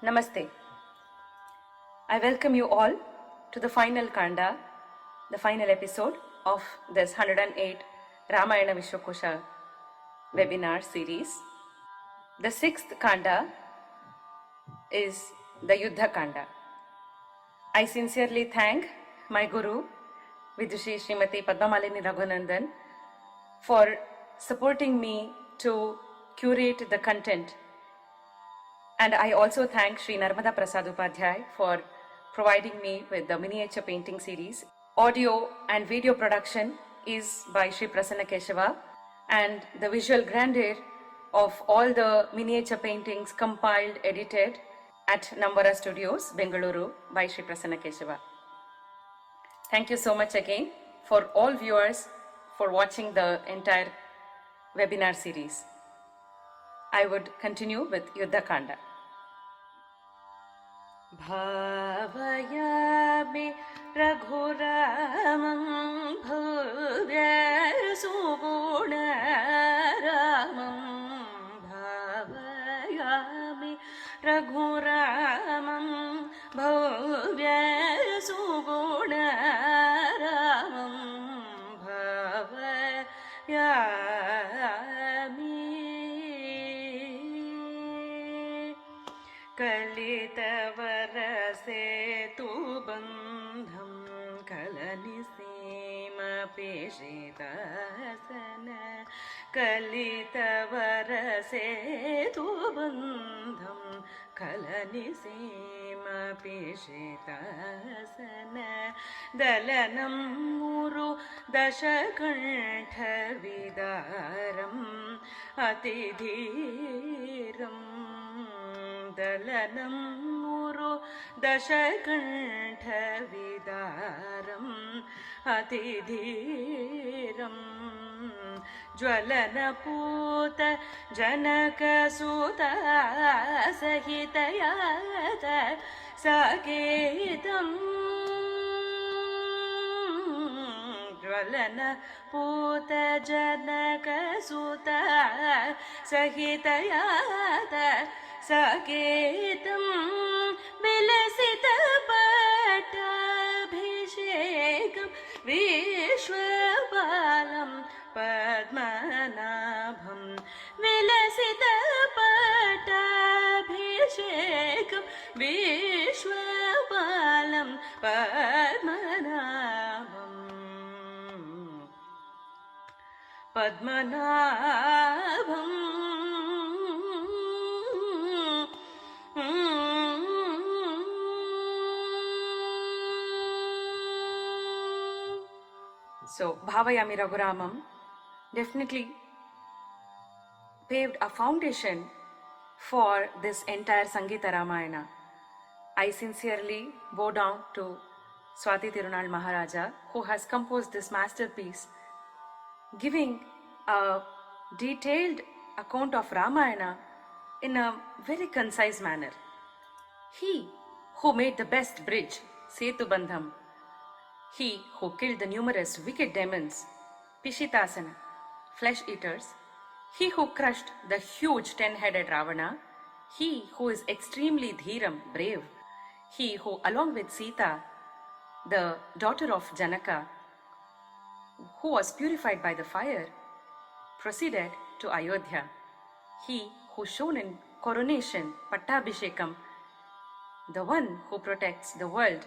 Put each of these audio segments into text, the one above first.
Namaste. I welcome you all to the final Kanda, the final episode of this 108 Ramayana Vishwakosha webinar series. The sixth Kanda is the Yuddha Kanda. I sincerely thank my Guru, Vidushi Srimati Padmamalini Raghunandan, for supporting me to curate the content. And I also thank Sri Narmada Prasad Upadhyay for providing me with the miniature painting series. Audio and video production is by Sri Prasanna Keshava, and the visual grandeur of all the miniature paintings compiled, edited at Nambara Studios, Bengaluru by Sri Prasanna Keshava. Thank you so much again for all viewers for watching the entire webinar series. I would continue with Yuddha Kanda. भावयामि रघुरामं भव्यसुगुणरामं भावयामि रघुरामं भव्यसुगुणरामं भावयामि कलितवरसेतुबन्धं कलनिसीमपेशितासन कलितवरसेतुबन्धं कलनिसीमपेशितासन दलनं मुरु दशकण्ठविदारम् अतिधीरम् दलनं मुरु दशकण्ठविदारम् अतिधीरम् ज्वलनपूत जनकसुता सहितयात साकेतम् ज्वलनपूत जनकसुता सहितयात साकेतं विलसितपट्टाभिषेकं विश्वपालं पद्मनाभं विलसितपट्टाभिषेकं विश्वपालं पद्मनाभम् So, Bhavayami Raghuramam definitely paved a foundation for this entire Sangita Ramayana. I sincerely bow down to Swati Tirunal Maharaja, who has composed this masterpiece, giving a detailed account of Ramayana in a very concise manner. He who made the best bridge, Setubandham, he who killed the numerous wicked demons, Pishitasana, flesh eaters, he who crushed the huge 10-headed Ravana, he who is extremely Dhiram, brave, he who along with Sita, the daughter of Janaka, who was purified by the fire, proceeded to Ayodhya, he who shone in coronation, Pattabhishekam, the one who protects the world,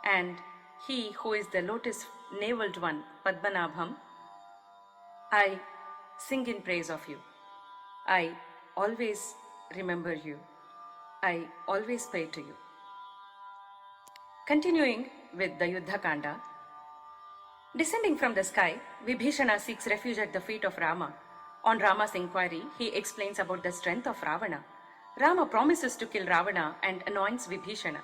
and he who is the lotus-naveled one, Padmanabham, I sing in praise of you. I always remember you. I always pray to you. Continuing with the Yuddha Kanda, descending from the sky, Vibhishana seeks refuge at the feet of Rama. On Rama's inquiry, he explains about the strength of Ravana. Rama promises to kill Ravana and anoints Vibhishana.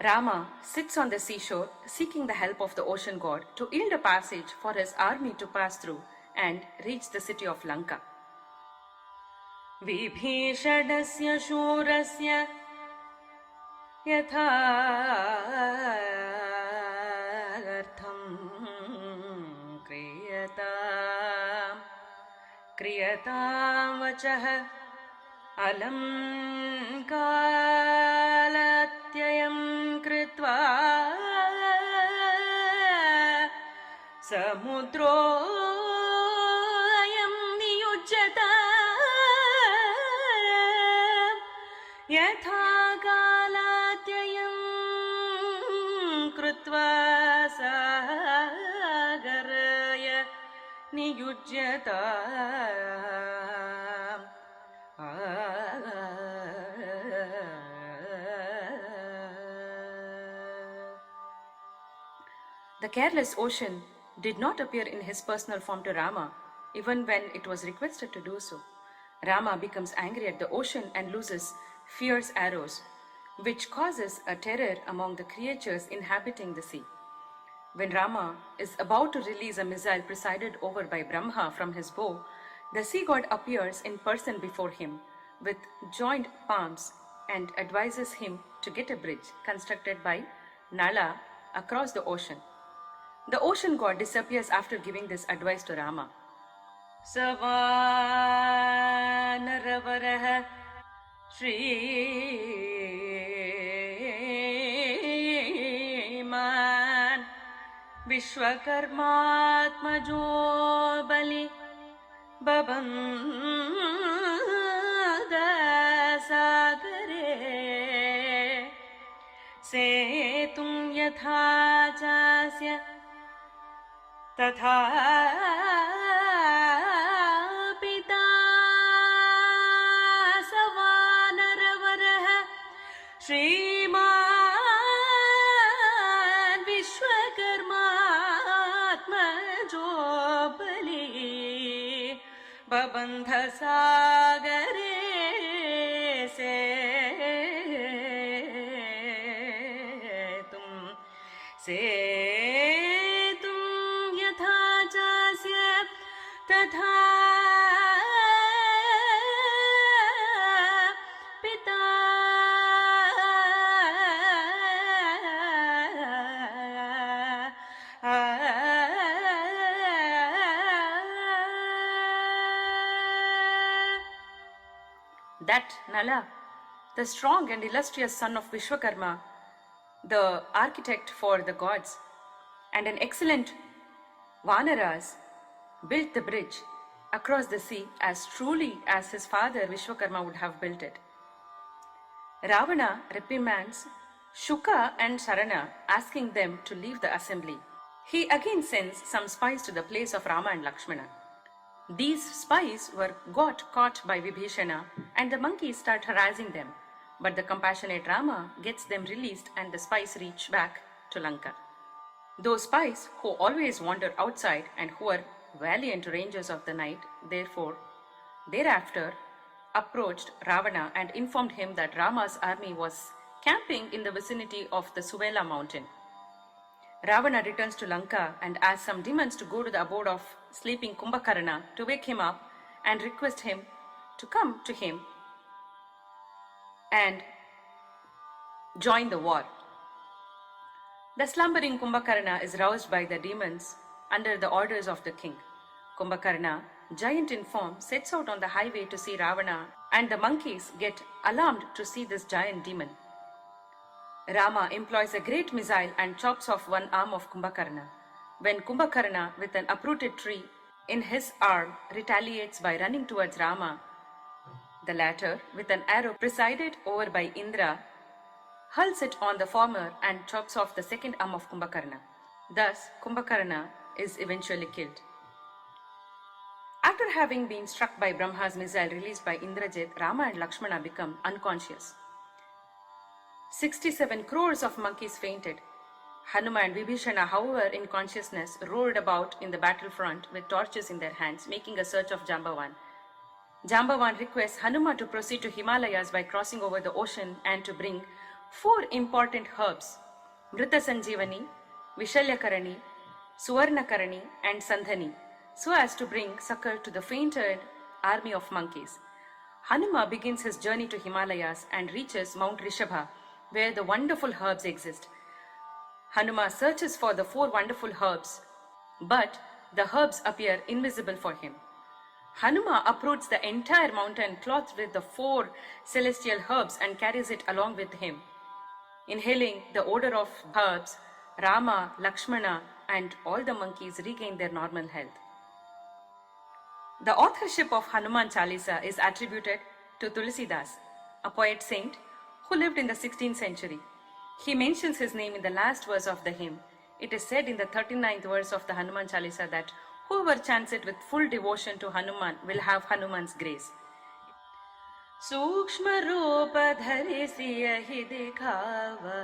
Rama sits on the seashore seeking the help of the ocean god to yield a passage for his army to pass through and reach the city of Lanka. Vibhishanasya shurasya yathartham kriyatam vachah अलं कालत्ययं कृत्वा समुद्रोऽयं नियुज्यत यथा कालात्ययं कृत्वा सागराय नियुज्यत. The careless ocean did not appear in his personal form to Rama, even when it was requested to do so. Rama becomes angry at the ocean and loses fierce arrows, which causes a terror among the creatures inhabiting the sea. When Rama is about to release a missile presided over by Brahma from his bow, the sea god appears in person before him with joined palms and advises him to get a bridge constructed by Nala across the ocean. The ocean god disappears after giving this advice to Rama. Savanaravarah Shriman Vishwakarmatmajo Bali Babanda Sagare Setum Yatha Jasya तथा पिता सवानरवरः श्रीमान् विश्वकर्मात्मजो बली बबन्ध सागरे सेतुं यथा चास्य तथा पिता That Nala, the strong and illustrious son of Vishwakarma, the architect for the gods, and an excellent Vanaras, built the bridge across the sea as truly as his father Vishwakarma would have built it. Ravana reprimands Shuka and Sarana, asking them to leave the assembly. He again sends some spies to the place of Rama and Lakshmana. These spies were got caught by Vibhishana, and the monkeys start harassing them. But the compassionate Rama gets them released and the spies reach back to Lanka. Those spies who always wander outside and who are valiant rangers of the night, therefore, thereafter approached Ravana and informed him that Rama's army was camping in the vicinity of the Suvela mountain. Ravana returns to Lanka and asks some demons to go to the abode of sleeping Kumbhakarna to wake him up and request him to come to him and join the war. The slumbering Kumbhakarna is roused by the demons under the orders of the king. Kumbhakarna, giant in form, sets out on the highway to see Ravana, and the monkeys get alarmed to see this giant demon. Rama employs a great missile and chops off one arm of Kumbhakarna. When Kumbhakarna, with an uprooted tree in his arm, retaliates by running towards Rama, the latter, with an arrow presided over by Indra, hurls it on the former and chops off the second arm of Kumbhakarna. Thus, Kumbhakarna is eventually killed. After having been struck by Brahma's missile released by Indrajit, Rama and Lakshmana become unconscious. 67 crores of monkeys fainted. Hanuma and Vibhishana, however, in consciousness, roared about in the battlefront with torches in their hands, making a search of Jambavan. Jambavan requests Hanuma to proceed to Himalayas by crossing over the ocean and to bring 4 important herbs, Mrita Sanjeevani, Vishalyakarani, Suvarnakarani and Sandhani, so as to bring succor to the fainted army of monkeys. Hanuma begins his journey to Himalayas and reaches Mount Rishabha, where the wonderful herbs exist. Hanuma searches for the 4 wonderful herbs, but the herbs appear invisible for him. Hanuma uproots the entire mountain clothed with the 4 celestial herbs and carries it along with him. Inhaling the odor of herbs, Rama, Lakshmana, and all the monkeys regain their normal health. The authorship of Hanuman Chalisa is attributed to Tulsidas, a poet saint who lived in the 16th century. He mentions his name in the last verse of the hymn. It is said in the 39th verse of the Hanuman Chalisa that whoever chants it with full devotion to Hanuman will have Hanuman's grace. सूक्ष्म रूप धरि सियहि दिखावा,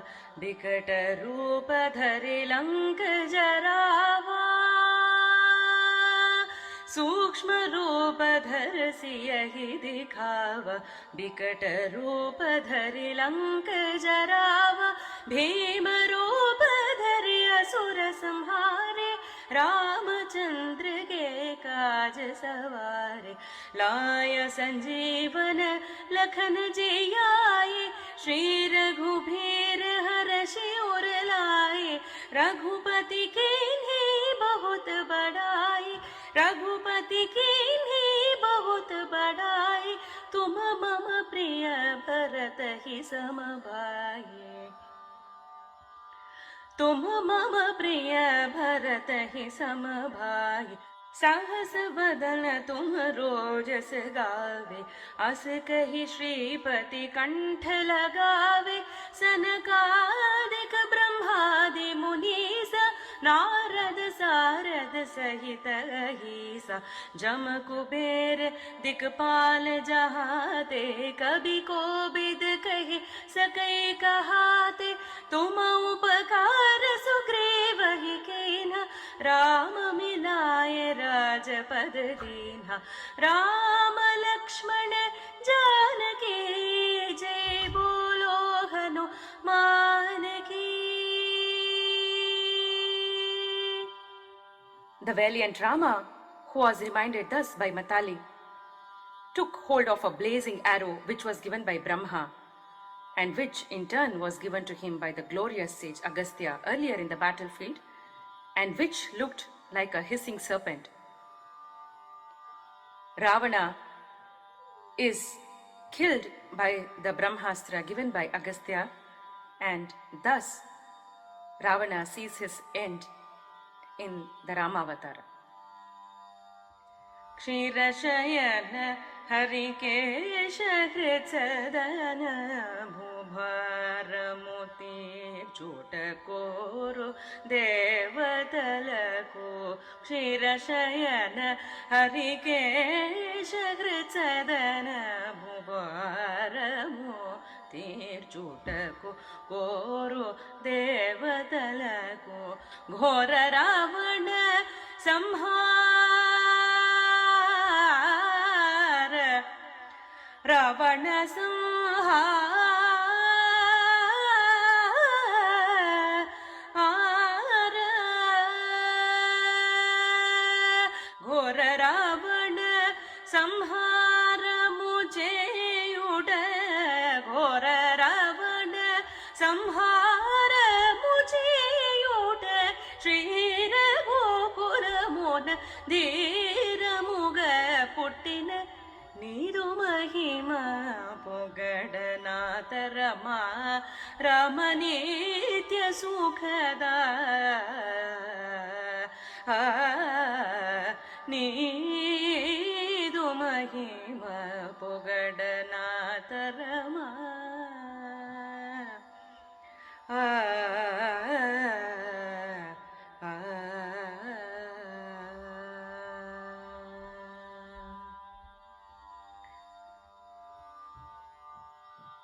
बिकट रूप धरि लंक जरावा। सूक्ष्म रूप धर सियहि दिखावा, बिकट रूप धरि लंक जरावा। भीम रूप धरि असुर संहारे, रामचंद्र के काज सवारे। लाय संजीवन लखन जियाए, श्री रघुबीर हरषि उर लाए। रघुपति कीन्ही बहुत बड़ाई, रघुपति कीन्ही बहुत बड़ाई। तुम मम प्रिय भरत ही सम भाई, तुम मम प्रिय भरत ही सम भाई। साहस बदन तुम रोजस गावे, अस कहि श्रीपति कंठ लगावे। सनकादिक ब्रह्मादि मुनीसा, नारद सारद सहित अहीसा। जम कुबेर दिक्पाल जहाते, कवि कोविद कहि सकै कहाते। तुम उपकार सुग्रीव ही कीन्हा, राम मिलाए राजपद दीन्हा। राम लक्ष्मण जानकी, जय बोलो हनुमान की। The valiant Rama, who was reminded thus by Matali, took hold of a blazing arrow which was given by Brahma, and which in turn was given to him by the glorious sage Agastya earlier in the battlefield, and which looked like a hissing serpent. Ravana is killed by the Brahmastra given by Agastya, and thus Ravana sees his end in the Ramavatara. क्षीरशयन Harikesh हृत्सदन, भूभार मोती चोट कोरो देवतल को। क्षीरशयन हरिकेश हृत्सदन, भूभार मोती चोट कोरो देवतल को। घोर रावण संहार, रावण संहार। घोर रावण संहार मुझे उड़, घोर रावण संहार मुझे उड़। श्री रघुकुल मोन धीर मुग पुट्टिन, नीरु महिमा पोगडनाथ रमा। रम नित्य सुखदा, नीरु महिमा पोगडनाथ Rama.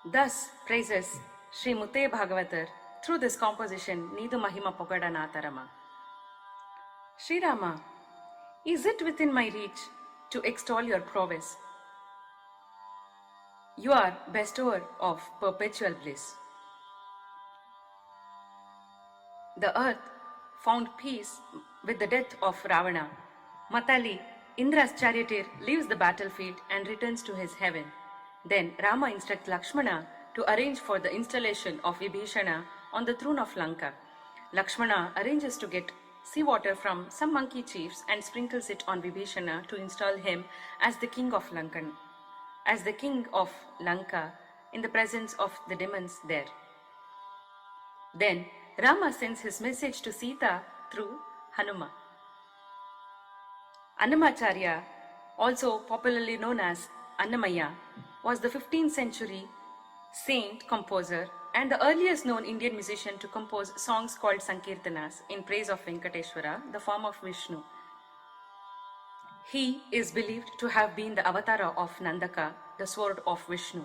Thus praises Sri Mutte Bhagavatar through this composition Needu Mahima Pogada Natharama. Sri Rama, is it within my reach to extol your prowess? You are bestower of perpetual bliss. The earth found peace with the death of Ravana. Matali, Indra's charioteer, leaves the battlefield and returns to his heaven. Then Rama instructs Lakshmana to arrange for the installation of Vibhishana on the throne of Lanka. Lakshmana arranges to get seawater from some monkey chiefs and sprinkles it on Vibhishana to install him as the king of Lanka in the presence of the demons there. Then Rama sends his message to Sita through Hanuma. Annamacharya, also popularly known as Annamaya, was the 15th century saint composer and the earliest known Indian musician to compose songs called Sankirtanas in praise of Venkateshwara, the form of Vishnu. He is believed to have been the avatara of Nandaka, the sword of Vishnu.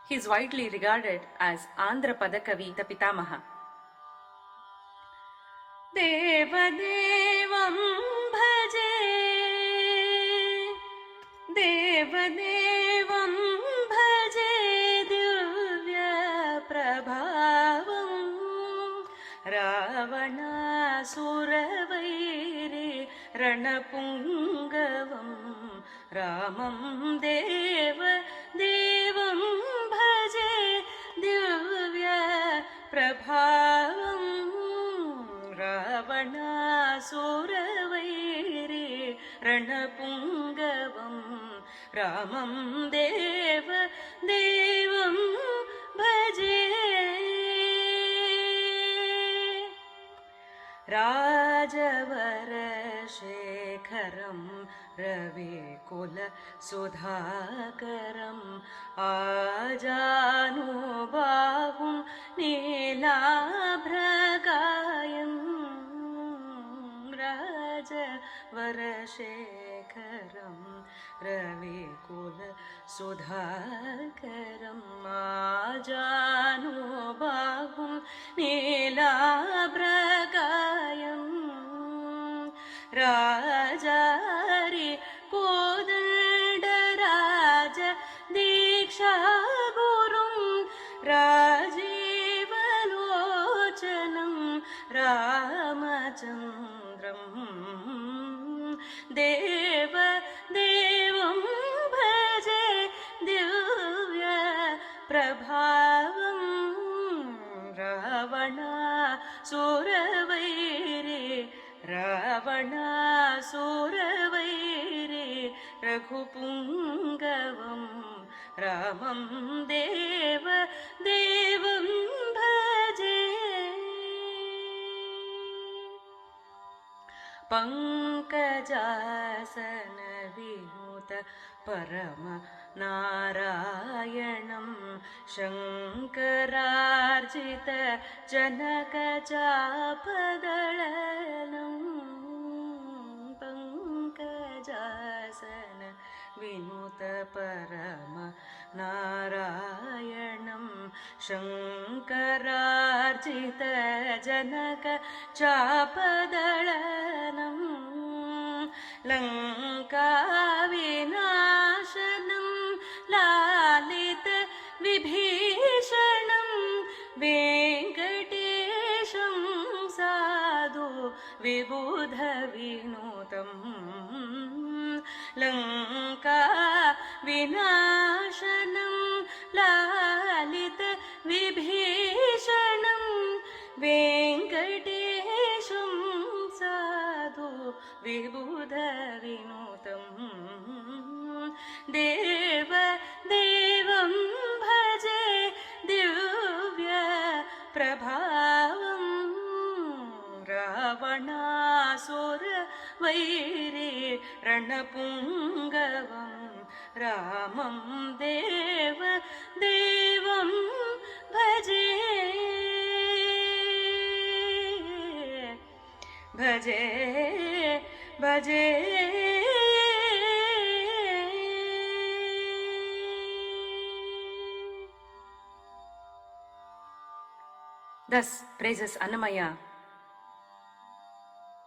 He is widely regarded as Andhra Padakavi, the Pitamaha. Devadevam bhaje, Devadevam bhaje, Divya Prabhavam, Ravana Suravairi Ranapungavam, Ramam Devam bhaje, Divya Prabhavam, Ravanasuravairi Ranapungavam, Ramam Devam bhaje. Rajavarashekharam Ravikula Sudhakaram Ajanubahum Nilabhragayam, Rajavarashekharam Ravikula Sudhakaram Ajanubahum Nilabhragayam, Rajari Kodandaraja Diksha Gurum Rajivalocanam Ramachandram, Devam bhaje, Divya Prabhavam, Ravana Suravairi Raghupungavam, Ramam Devam bhaje. Pankajasana Vinuta Parama Narayanam, Shankararjita Janaka Chapadalanam, Pankajasana Vinuta Parama Narayanam, Shankararjita Janaka Chapadalanam, Lanka Vinashanam Lalita Vibhishanam, Venkatesham Sadhu Vibudha Vinutam, Lanka Vinashanam Lalita Vibhishanam, Venkatesham Sadhu Vibudha Vinutam, Devam bhaje, Divya Prabhavam, Ravanasuravairi Ranapungavam, Ramam Devam bhaje, bhaje, bhaje. Thus praises Annamaya,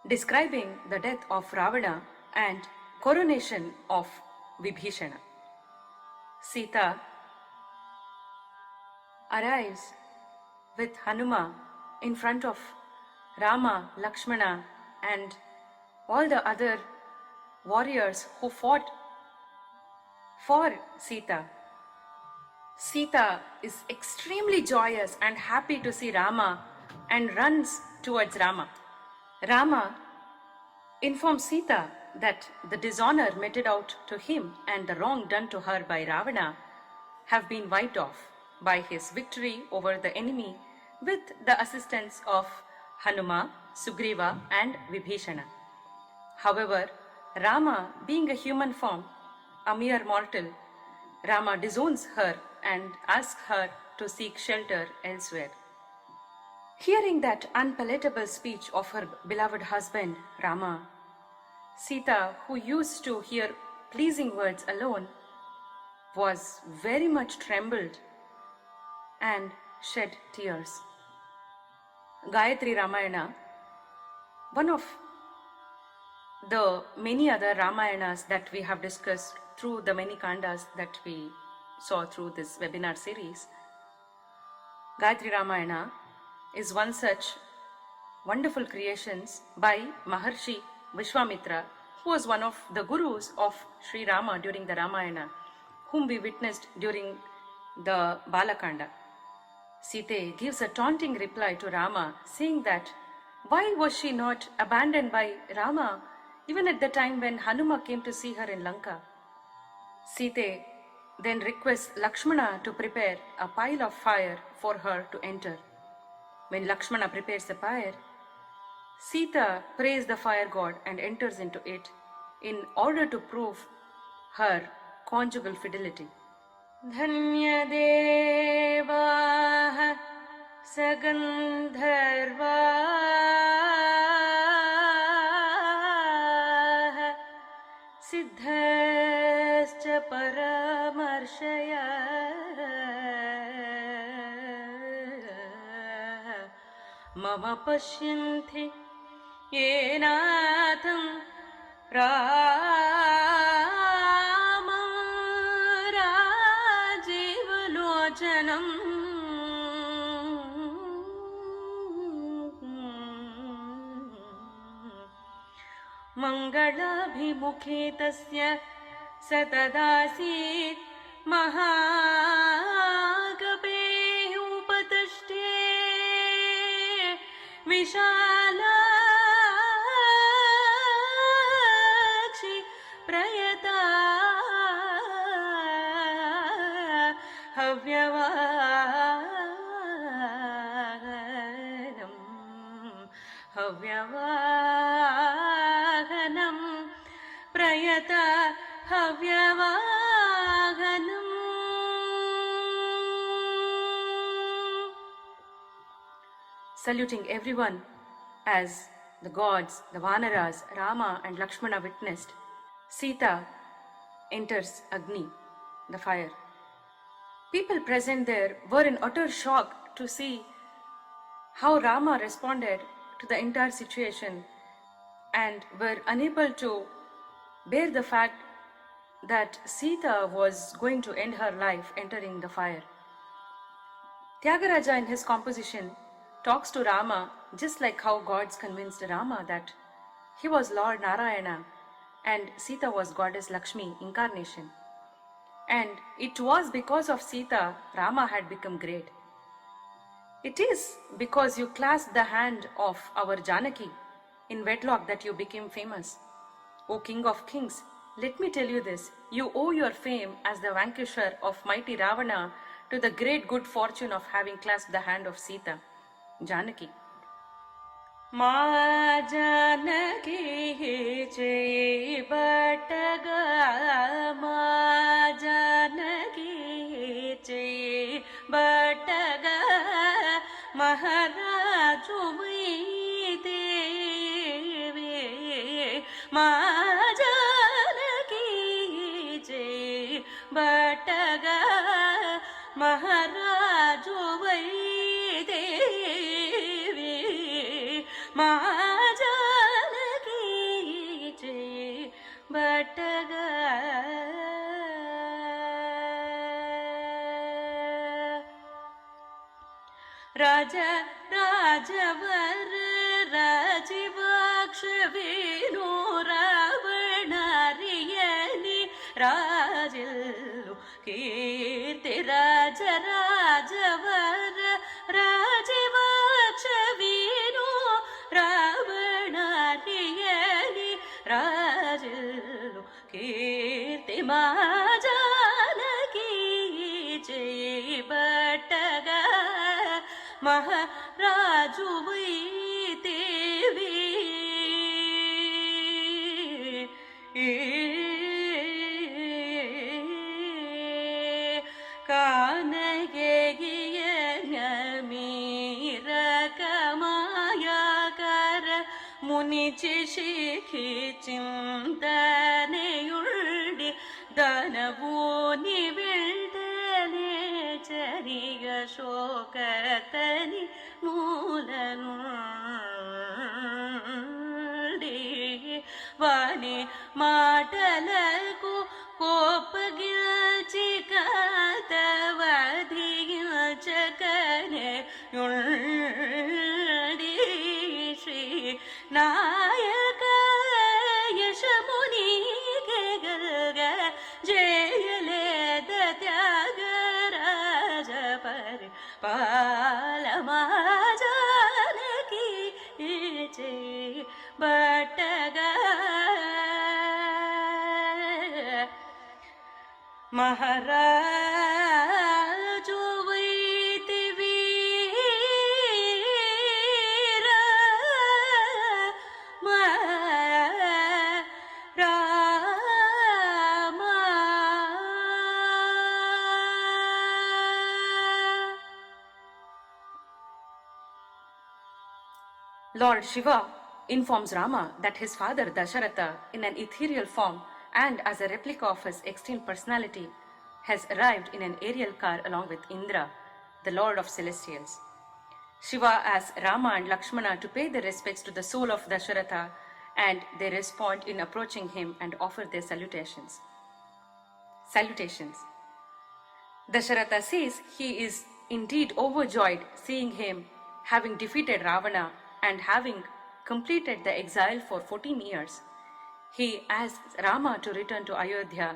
describing the death of Ravana and coronation of Vibhishana. Sita arrives with Hanuma in front of Rama, Lakshmana and all the other warriors who fought for Sita. Sita is extremely joyous and happy to see Rama and runs towards Rama. Rama informed Sita that the dishonor meted out to him and the wrong done to her by Ravana have been wiped off by his victory over the enemy with the assistance of Hanuma, Sugriva, and Vibhishana. However, Rama, being a human form, a mere mortal, Rama disowns her and asks her to seek shelter elsewhere. Hearing that unpalatable speech of her beloved husband, Rama, Sita, who used to hear pleasing words alone, was very much trembled and shed tears. Gayatri Ramayana, one of the many other Ramayanas that we have discussed through the many kandas that we saw through this webinar series, Gayatri Ramayana is one such wonderful creations by Maharshi Vishwamitra, who was one of the gurus of Sri Rama during the Ramayana, whom we witnessed during the Balakanda. Sita gives a taunting reply to Rama, saying that why was she not abandoned by Rama even at the time when Hanuma came to see her in Lanka? Sita then requests Lakshmana to prepare a pile of fire for her to enter. When Lakshmana prepares the pyre, Sita prays the fire god and enters into it in order to prove her conjugal fidelity. Dhanya Deva Sagandharva Siddhascha Paramarshaya Mama Pashyanthi Yenatham Ramam Rajivalocanam Mangalabhimukhe tasya satadasit Mahagape upatashte Vishalakshi prayata havyavahanam prayata havyavahanam. Saluting everyone as the gods, the Vanaras, Rama and Lakshmana witnessed, Sita enters Agni, the fire. People present there were in utter shock to see how Rama responded to the entire situation and were unable to bear the fact that Sita was going to end her life entering the fire. Tyagaraja in his composition talks to Rama just like how gods convinced Rama that he was Lord Narayana and Sita was goddess Lakshmi incarnation. And it was because of Sita Rama had become great. It is because you clasped the hand of our Janaki in wedlock that you became famous. O King of Kings, let me tell you this, you owe your fame as the vanquisher of mighty Ravana to the great good fortune of having clasped the hand of Sita, Janaki. Ma Janaki Jai Bataga, Ma Janaki Jai Bataga, Maharaju Devi, Ma Janaki Jai Bataga, Maharaju Devi, Ma Janaki Jai Bataga. Raja Rajavar Rajivaksh Vinu Ravanariyani Rajillu Kirti Raja Rajavar Rajivaksh Vinu Ravanariyani ಕೀರ್ತಿ ಮಾ ಜಾನಕಿ ಜೈ ಬಟ್ಟಗ ಮಹಾರಾಜು ವೈದೇವಿ ಕಾನಗೆಗಿಯ ಮೀರ ಕಮಾಯಕರ ಮುನಿಚಿ ಶಿಖಿ ಚಿಂತನೆಯುಳ್ಳಿ ಧನವೂ ನಿವಿಳ್ದನೆ ಚರಿಯ ಶೋಕತನಿ ಮೂಲನುಳ್ಳಿ ವಾಣಿ ಮಾಟಲಕು ಕೋಪಗಿಲ್ಚಿ ಕಾತವಧಿಗಿಲ್ಚಕನೆ ಯುಳ್ಳಿ ಶ್ರೀ ನಾಯಕ ಯಶಮುನಿಗೆ ಗಲ್ಗ ಜಯಲೇದ ತ್ಯಾಗರಾಜ ಪರಿ ಪಾಲಮಾ ಜಾನಕಿ ಜಯ ಬಟ್ಟಗ ಮಹಾರಾಜು ವೈದಿವೀರ Rama. Lord Shiva informs Rama that his father Dasharatha, in an ethereal form and as a replica of his extreme personality, has arrived in an aerial car along with Indra, the Lord of Celestials. Shiva asks Rama and Lakshmana to pay their respects to the soul of Dasharatha, and they respond in approaching him and offer their salutations. Dasharatha says he is indeed overjoyed seeing him having defeated Ravana and having completed the exile for 14 years. He asks Rama to return to Ayodhya,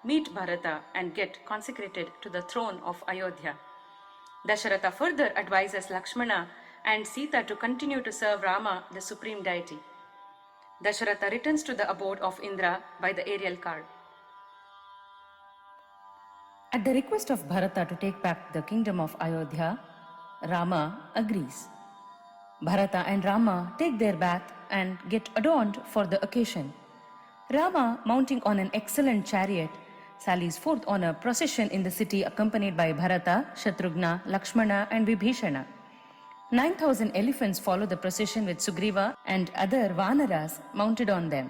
meet Bharata and get consecrated to the throne of Ayodhya. Dasharatha further advises Lakshmana and Sita to continue to serve Rama, the supreme deity. Dasharatha returns to the abode of Indra by the aerial car. At the request of Bharata to take back the kingdom of Ayodhya, Rama agrees. Bharata and Rama take their bath and get adorned for the occasion. Rama, mounting on an excellent chariot, sallies forth on a procession in the city accompanied by Bharata, Shatrughna, Lakshmana and Vibhishana. 9,000 elephants follow the procession with Sugriva and other Vanaras mounted on them.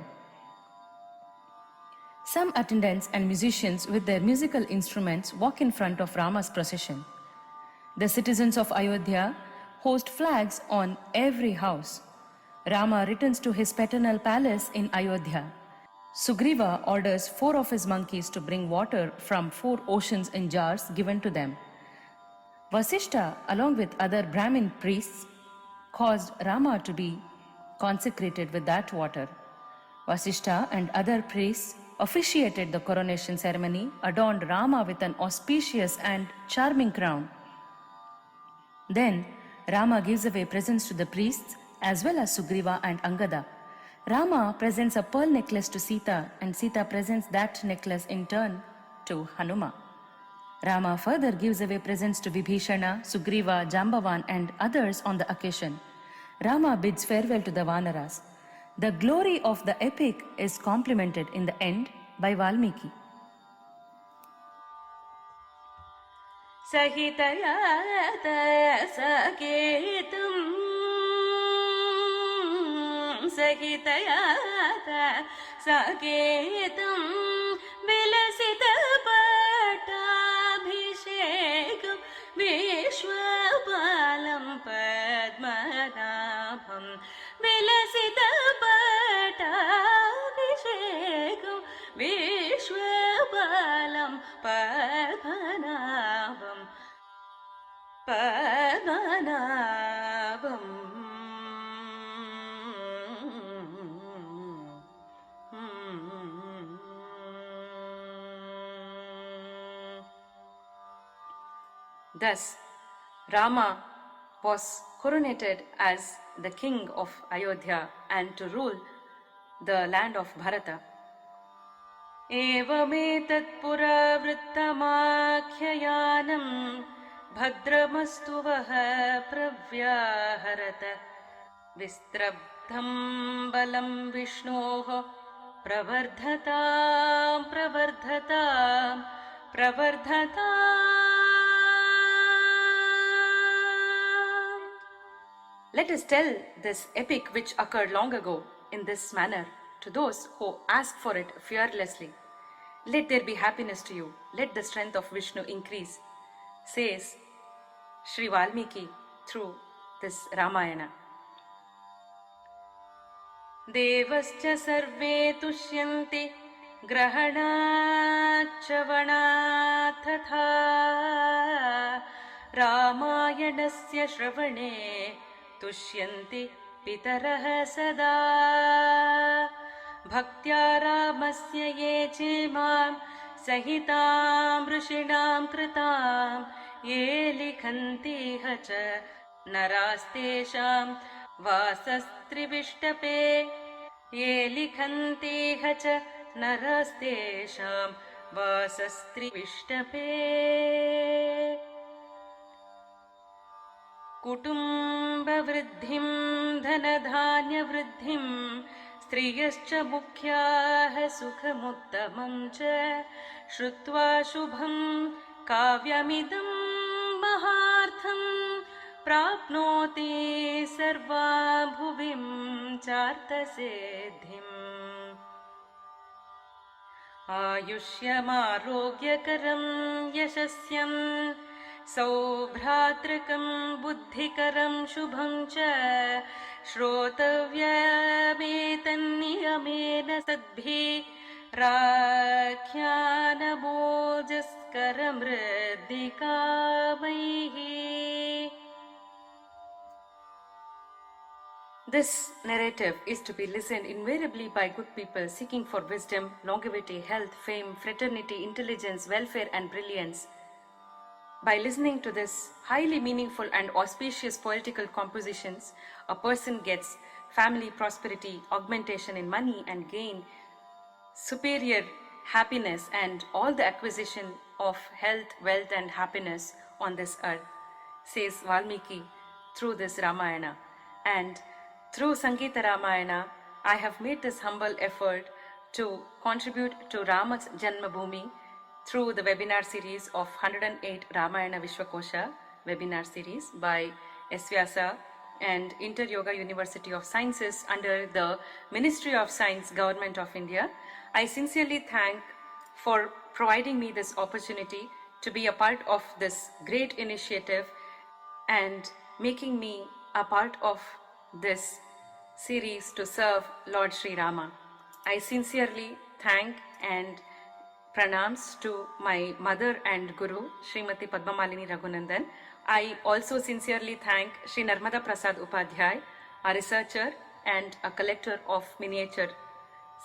Some attendants and musicians with their musical instruments walk in front of Rama's procession. The citizens of Ayodhya host flags on every house. Rama returns to his paternal palace in Ayodhya. Sugriva orders 4 of his monkeys to bring water from 4 oceans in jars given to them. Vasishta, along with other Brahmin priests, caused Rama to be consecrated with that water. Vasishta and other priests officiated the coronation ceremony, adorned Rama with an auspicious and charming crown. Then Rama gives away presents to the priests as well as Sugriva and Angada. Rama presents a pearl necklace to Sita and Sita presents that necklace in turn to Hanuma. Rama further gives away presents to Vibhishana, Sugriva, Jambavan and others on the occasion. Rama bids farewell to the Vanaras. The glory of the epic is complemented in the end by Valmiki. Sahitayata saketam Sahitayata saketam Vilasita patabhishekam Vishwapalam padmanabham Vilasita patabhishekam Vishwapalam padmanabham padmanabham. Thus, Rama was coronated as the king of Ayodhya and to rule the land of Bharata. एवमेतत्पुरा वृत्तमाख्ययानं भद्रमस्तु वः प्रव्याहरत विस्त्रब्धं बलं विष्णोः प्रवर्धतां प्रवर्धतां प्रवर्धताम्. Let us tell this epic which occurred long ago in this manner to those who ask for it fearlessly. Let there be happiness to you. Let the strength of Vishnu increase, says Sri Valmiki through this Ramayana. देवश्च सर्वे तुष्यन्ति ग्रहणाच्चवणात् तथा रामायणस्य श्रवणे तुष्यन्ति पितरः सदा भक्त्या रामस्य ये चेमां सहितां ऋषीणां कृतां ये लिखन्तीह च नरास्तेषां वासस्त्रिविष्टपे ये लिखन्तीह च नरस्तेषां वासस्त्रिविष्टपे कुटुम्बवृद्धिं धनधान्यवृद्धिं स्त्रियश्च मुख्याः सुखमुत्तमं च श्रुत्वा शुभं काव्यमिदं महार्थं प्राप्नोति सर्वां भुविं चार्थसिद्धिम् आयुष्यमारोग्यकरं यशस्यं सौभ्रातृकं बुद्धिकरं शुभं च श्रोतव्यमेतन्नियमेन सद्भिराख्यानमोजस्करमृद्धिकामैः. This narrative is to be listened invariably by good people seeking for wisdom, longevity, health, fame, fraternity, intelligence, welfare, and brilliance. By listening to this highly meaningful and auspicious poetical compositions, a person gets family prosperity, augmentation in money and gain, superior happiness, and all the acquisition of health, wealth, and happiness on this earth, says Valmiki through this Ramayana. And through Sangeeta Ramayana, I have made this humble effort to contribute to Rama's Janmabhoomi through the webinar series of 108 Ramayana Vishwakosha webinar series by S. Vyasa and Inter Yoga University of Sciences under the Ministry of Science, Government of India. I sincerely thank for providing me this opportunity to be a part of this great initiative and making me a part of this series to serve Lord Sri Rama. I sincerely thank and pranams to my mother and guru, Srimati Padmamalini Raghunandan. I also sincerely thank Sri Narmada Prasad Upadhyay, a researcher and a collector of miniature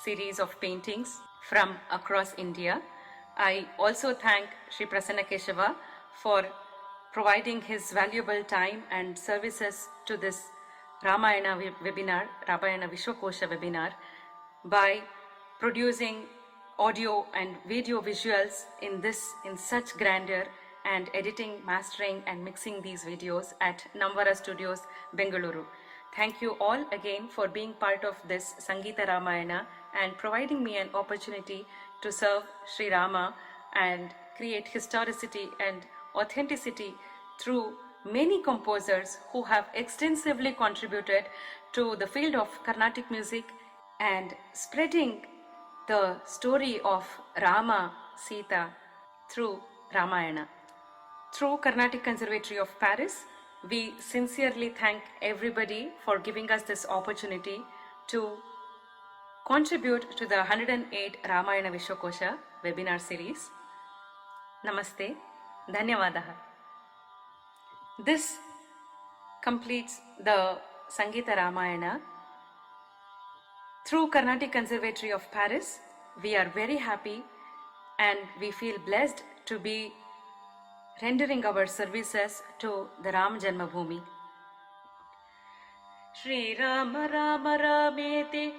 series of paintings from across India. I also thank Sri Prasanna Keshava for providing his valuable time and services to this Ramayana webinar, Ramayana Vishwakosha webinar, by producing audio and video visuals in such grandeur, and editing, mastering, and mixing these videos at Namvara Studios, Bengaluru. Thank you all again for being part of this Sangeeta Ramayana and providing me an opportunity to serve Sri Rama and create historicity and authenticity through many composers who have extensively contributed to the field of Carnatic music and spreading the story of Rama, Sita through Ramayana. Through Carnatic Conservatory of Paris, we sincerely thank everybody for giving us this opportunity to contribute to the 108 Ramayana Vishwakosha webinar series. Namaste, Dhanyavadaha. This completes the Sangeeta Ramayana. Through Carnatic Conservatory of Paris, we are very happy and we feel blessed to be rendering our services to the Ram Janmabhoomi. Shri Rama Rama Rameti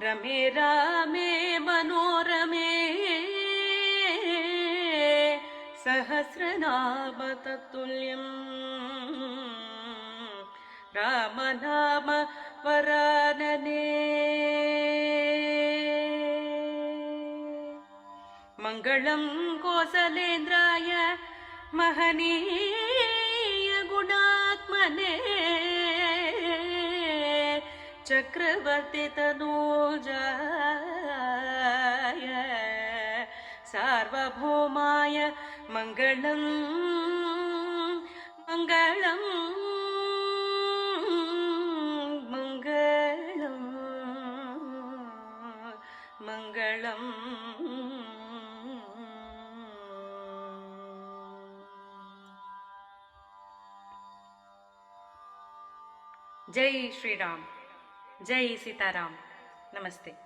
Rame Rame Manorame सहस्रनाम तत्तुल्यं रामनाम वरानने। मङ्गलं कोसलेन्द्राय महनीय गुणात्मने चक्रवर्ति तनूजाय सार्वभौमाय मङ्गलं मङ्गलं मङ्गलं मङ्गलम्। जय श्री राम, जय सीताराम, नमस्ते।